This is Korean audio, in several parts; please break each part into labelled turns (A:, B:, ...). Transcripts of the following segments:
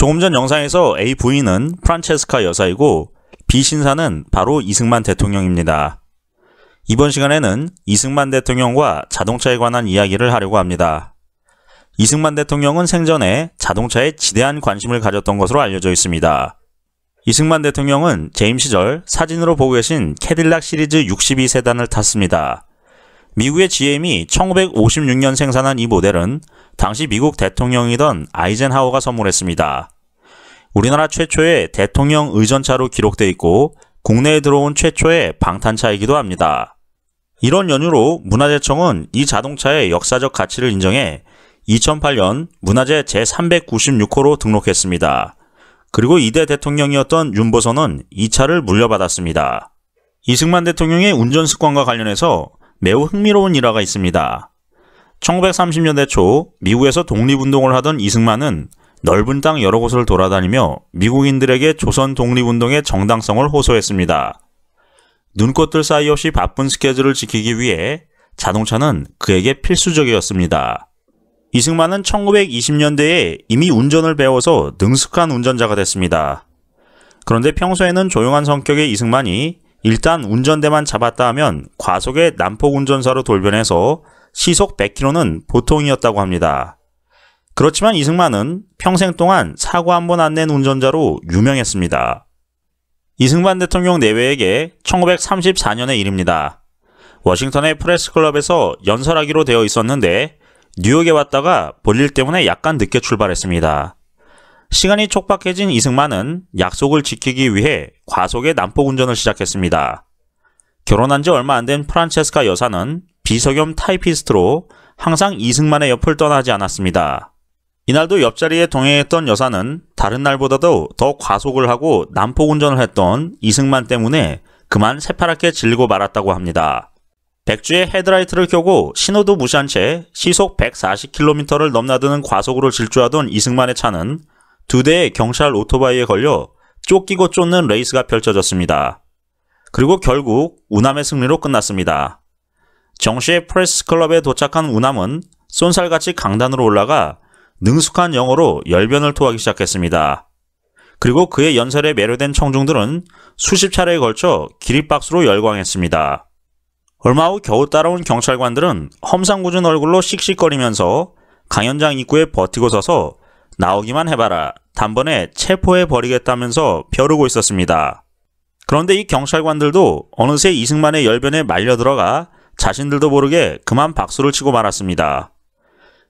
A: 조금 전 영상에서 A 부인은 프란체스카 여사이고 B 신사는 바로 이승만 대통령입니다. 이번 시간에는 이승만 대통령과 자동차에 관한 이야기를 하려고 합니다. 이승만 대통령은 생전에 자동차에 지대한 관심을 가졌던 것으로 알려져 있습니다. 이승만 대통령은 재임 시절 사진으로 보고 계신 캐딜락 시리즈 62 세단을 탔습니다. 미국의 GM이 1956년 생산한 이 모델은 당시 미국 대통령이던 아이젠하워가 선물했습니다. 우리나라 최초의 대통령 의전차로 기록되어 있고 국내에 들어온 최초의 방탄차이기도 합니다. 이런 연유로 문화재청은 이 자동차의 역사적 가치를 인정해 2008년 문화재 제396호로 등록했습니다. 그리고 이대 대통령이었던 윤보선은 이 차를 물려받았습니다. 이승만 대통령의 운전 습관과 관련해서 매우 흥미로운 일화가 있습니다. 1930년대 초 미국에서 독립운동을 하던 이승만은 넓은 땅 여러 곳을 돌아다니며 미국인들에게 조선 독립운동의 정당성을 호소했습니다. 눈꽃들 사이 없이 바쁜 스케줄을 지키기 위해 자동차는 그에게 필수적이었습니다. 이승만은 1920년대에 이미 운전을 배워서 능숙한 운전자가 됐습니다. 그런데 평소에는 조용한 성격의 이승만이 일단 운전대만 잡았다 하면 과속의 난폭운전사로 돌변해서 시속 100km는 보통이었다고 합니다. 그렇지만 이승만은 평생 동안 사고 한 번 안 낸 운전자로 유명했습니다. 이승만 대통령 내외에게 1934년의 일입니다. 워싱턴의 프레스클럽에서 연설하기로 되어 있었는데 뉴욕에 왔다가 볼일 때문에 약간 늦게 출발했습니다. 시간이 촉박해진 이승만은 약속을 지키기 위해 과속의 난폭운전을 시작했습니다. 결혼한 지 얼마 안 된 프란체스카 여사는 비서 겸 타이피스트로 항상 이승만의 옆을 떠나지 않았습니다. 이날도 옆자리에 동행했던 여사는 다른 날보다도 더 과속을 하고 난폭운전을 했던 이승만 때문에 그만 새파랗게 질리고 말았다고 합니다. 백주에 헤드라이트를 켜고 신호도 무시한 채 시속 140km를 넘나드는 과속으로 질주하던 이승만의 차는 두 대의 경찰 오토바이에 걸려 쫓기고 쫓는 레이스가 펼쳐졌습니다. 그리고 결국 우남의 승리로 끝났습니다. 정시의 프레스클럽에 도착한 우남은 쏜살같이 강단으로 올라가 능숙한 영어로 열변을 토하기 시작했습니다. 그리고 그의 연설에 매료된 청중들은 수십 차례에 걸쳐 기립박수로 열광했습니다. 얼마 후 겨우 따라온 경찰관들은 험상궂은 얼굴로 씩씩거리면서 강연장 입구에 버티고 서서 나오기만 해봐라, 단번에 체포해버리겠다면서 벼르고 있었습니다. 그런데 이 경찰관들도 어느새 이승만의 열변에 말려들어가 자신들도 모르게 그만 박수를 치고 말았습니다.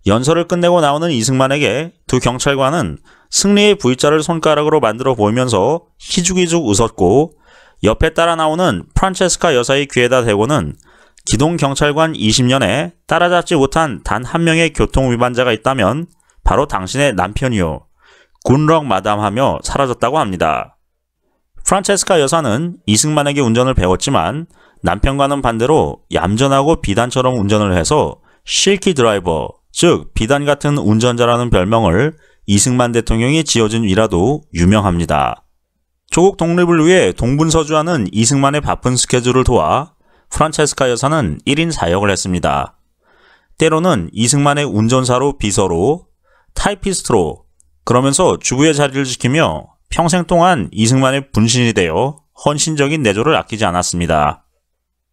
A: 연설을 끝내고 나오는 이승만에게 두 경찰관은 승리의 V자를 손가락으로 만들어 보이면서 희죽희죽 웃었고, 옆에 따라 나오는 프란체스카 여사의 귀에다 대고는 기동경찰관 20년에 따라잡지 못한 단 한 명의 교통위반자가 있다면 바로 당신의 남편이요, 굿럭 마담 하며 사라졌다고 합니다. 프란체스카 여사는 이승만에게 운전을 배웠지만 남편과는 반대로 얌전하고 비단처럼 운전을 해서 실키 드라이버, 즉 비단 같은 운전자라는 별명을 이승만 대통령이 지어준 이라도 유명합니다. 조국 독립을 위해 동분서주하는 이승만의 바쁜 스케줄을 도와 프란체스카 여사는 1인 사역을 했습니다. 때로는 이승만의 운전사로 비서로, 타이피스트로, 그러면서 주부의 자리를 지키며 평생 동안 이승만의 분신이 되어 헌신적인 내조를 아끼지 않았습니다.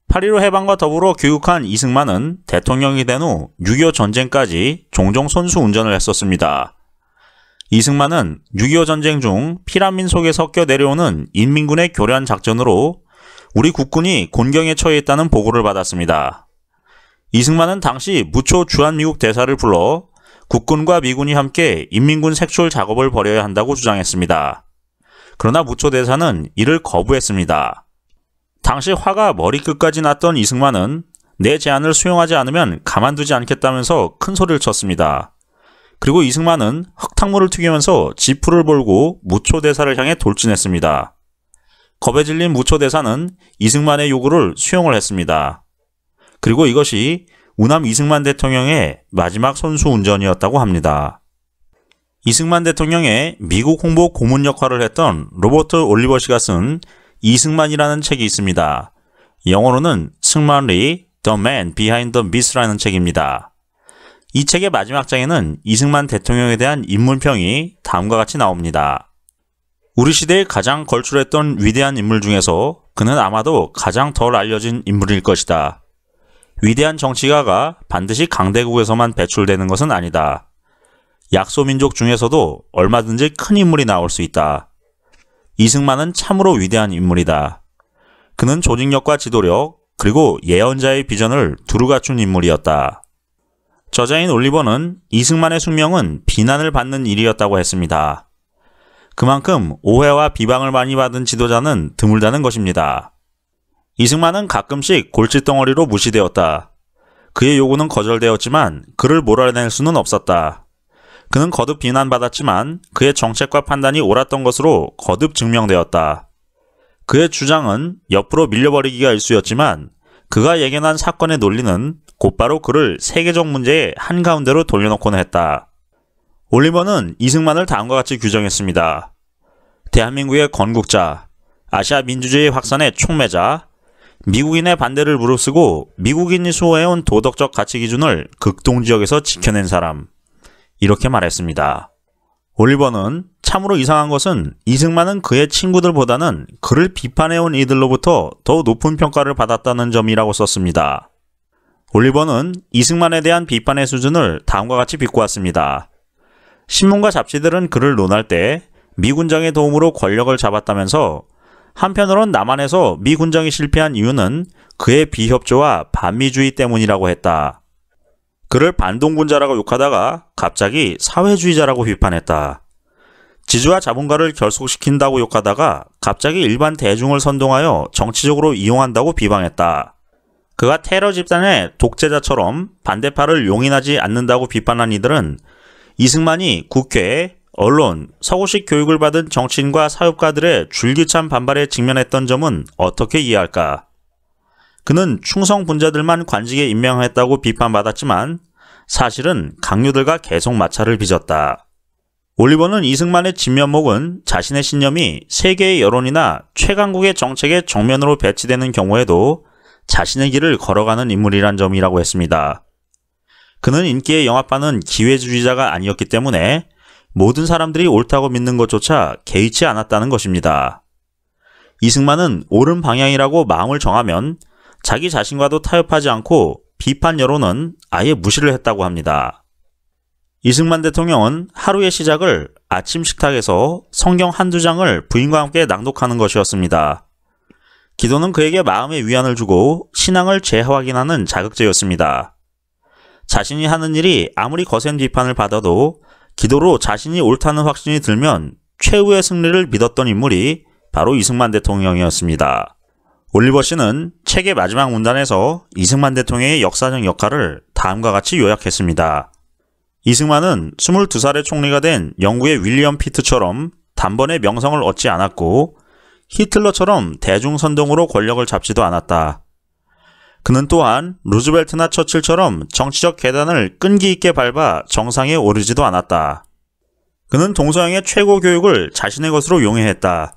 A: 8.15 해방과 더불어 귀국한 이승만은 대통령이 된 후 6.25 전쟁까지 종종 선수 운전을 했었습니다. 이승만은 6.25 전쟁 중 피난민 속에 섞여 내려오는 인민군의 교련 작전으로 우리 국군이 곤경에 처해 있다는 보고를 받았습니다. 이승만은 당시 무초 주한미국 대사를 불러 국군과 미군이 함께 인민군 색출 작업을 벌여야 한다고 주장했습니다. 그러나 무초 대사는 이를 거부했습니다. 당시 화가 머리끝까지 났던 이승만은 내 제안을 수용하지 않으면 가만두지 않겠다면서 큰 소리를 쳤습니다. 그리고 이승만은 흙탕물을 튀기면서 지푸를 몰고 무초 대사를 향해 돌진했습니다. 겁에 질린 무초 대사는 이승만의 요구를 수용을 했습니다. 그리고 이것이 우남 이승만 대통령의 마지막 선수 운전이었다고 합니다. 이승만 대통령의 미국 홍보 고문 역할을 했던 로버트 올리버 씨가 쓴 이승만이라는 책이 있습니다. 영어로는 승만리 The Man Behind the Myth라는 책입니다. 이 책의 마지막 장에는 이승만 대통령에 대한 인물평이 다음과 같이 나옵니다. 우리 시대에 가장 걸출했던 위대한 인물 중에서 그는 아마도 가장 덜 알려진 인물일 것이다. 위대한 정치가가 반드시 강대국에서만 배출되는 것은 아니다. 약소민족 중에서도 얼마든지 큰 인물이 나올 수 있다. 이승만은 참으로 위대한 인물이다. 그는 조직력과 지도력, 그리고 예언자의 비전을 두루 갖춘 인물이었다. 저자인 올리버는 이승만의 숙명은 비난을 받는 일이었다고 했습니다. 그만큼 오해와 비방을 많이 받은 지도자는 드물다는 것입니다. 이승만은 가끔씩 골칫덩어리로 무시되었다. 그의 요구는 거절되었지만 그를 몰아낼 수는 없었다. 그는 거듭 비난받았지만 그의 정책과 판단이 옳았던 것으로 거듭 증명되었다. 그의 주장은 옆으로 밀려버리기가 일쑤였지만 그가 예견한 사건의 논리는 곧바로 그를 세계적 문제의 한가운데로 돌려놓곤 했다. 올리버는 이승만을 다음과 같이 규정했습니다. 대한민국의 건국자, 아시아 민주주의 확산의 촉매자, 미국인의 반대를 무릅쓰고 미국인이 수호해온 도덕적 가치 기준을 극동지역에서 지켜낸 사람, 이렇게 말했습니다. 올리버는 참으로 이상한 것은 이승만은 그의 친구들보다는 그를 비판해온 이들로부터 더 높은 평가를 받았다는 점이라고 썼습니다. 올리버는 이승만에 대한 비판의 수준을 다음과 같이 비꼬았습니다. 신문과 잡지들은 그를 논할 때 미군정의 도움으로 권력을 잡았다면서 한편으론 남한에서 미군정이 실패한 이유는 그의 비협조와 반미주의 때문이라고 했다. 그를 반동군자라고 욕하다가 갑자기 사회주의자라고 비판했다. 지주와 자본가를 결속시킨다고 욕하다가 갑자기 일반 대중을 선동하여 정치적으로 이용한다고 비방했다. 그가 테러 집단의 독재자처럼 반대파를 용인하지 않는다고 비판한 이들은 이승만이 국회, 언론, 서구식 교육을 받은 정치인과 사업가들의 줄기찬 반발에 직면했던 점은 어떻게 이해할까? 그는 충성 분자들만 관직에 임명했다고 비판받았지만 사실은 강요들과 계속 마찰을 빚었다. 올리버는 이승만의 진면목은 자신의 신념이 세계의 여론이나 최강국의 정책에 정면으로 배치되는 경우에도 자신의 길을 걸어가는 인물이란 점이라고 했습니다. 그는 인기에 영합하는 기회주의자가 아니었기 때문에 모든 사람들이 옳다고 믿는 것조차 개의치 않았다는 것입니다. 이승만은 옳은 방향이라고 마음을 정하면 자기 자신과도 타협하지 않고 비판 여론은 아예 무시를 했다고 합니다. 이승만 대통령은 하루의 시작을 아침 식탁에서 성경 한두 장을 부인과 함께 낭독하는 것이었습니다. 기도는 그에게 마음의 위안을 주고 신앙을 재확인하는 자극제였습니다. 자신이 하는 일이 아무리 거센 비판을 받아도 기도로 자신이 옳다는 확신이 들면 최후의 승리를 믿었던 인물이 바로 이승만 대통령이었습니다. 올리버 씨는 책의 마지막 문단에서 이승만 대통령의 역사적 역할을 다음과 같이 요약했습니다. 이승만은 22살의 총리가 된 영국의 윌리엄 피트처럼 단번에 명성을 얻지 않았고 히틀러처럼 대중선동으로 권력을 잡지도 않았다. 그는 또한 루즈벨트나 처칠처럼 정치적 계단을 끈기 있게 밟아 정상에 오르지도 않았다. 그는 동서양의 최고 교육을 자신의 것으로 용해했다.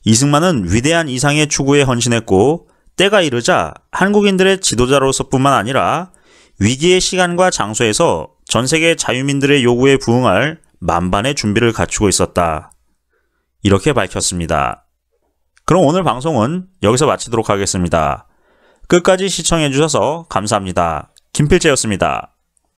A: 이승만은 위대한 이상의 추구에 헌신했고 때가 이르자 한국인들의 지도자로서뿐만 아니라 위기의 시간과 장소에서 전세계 자유민들의 요구에 부응할 만반의 준비를 갖추고 있었다. 이렇게 밝혔습니다. 그럼 오늘 방송은 여기서 마치도록 하겠습니다. 끝까지 시청해주셔서 감사합니다. 김필재였습니다.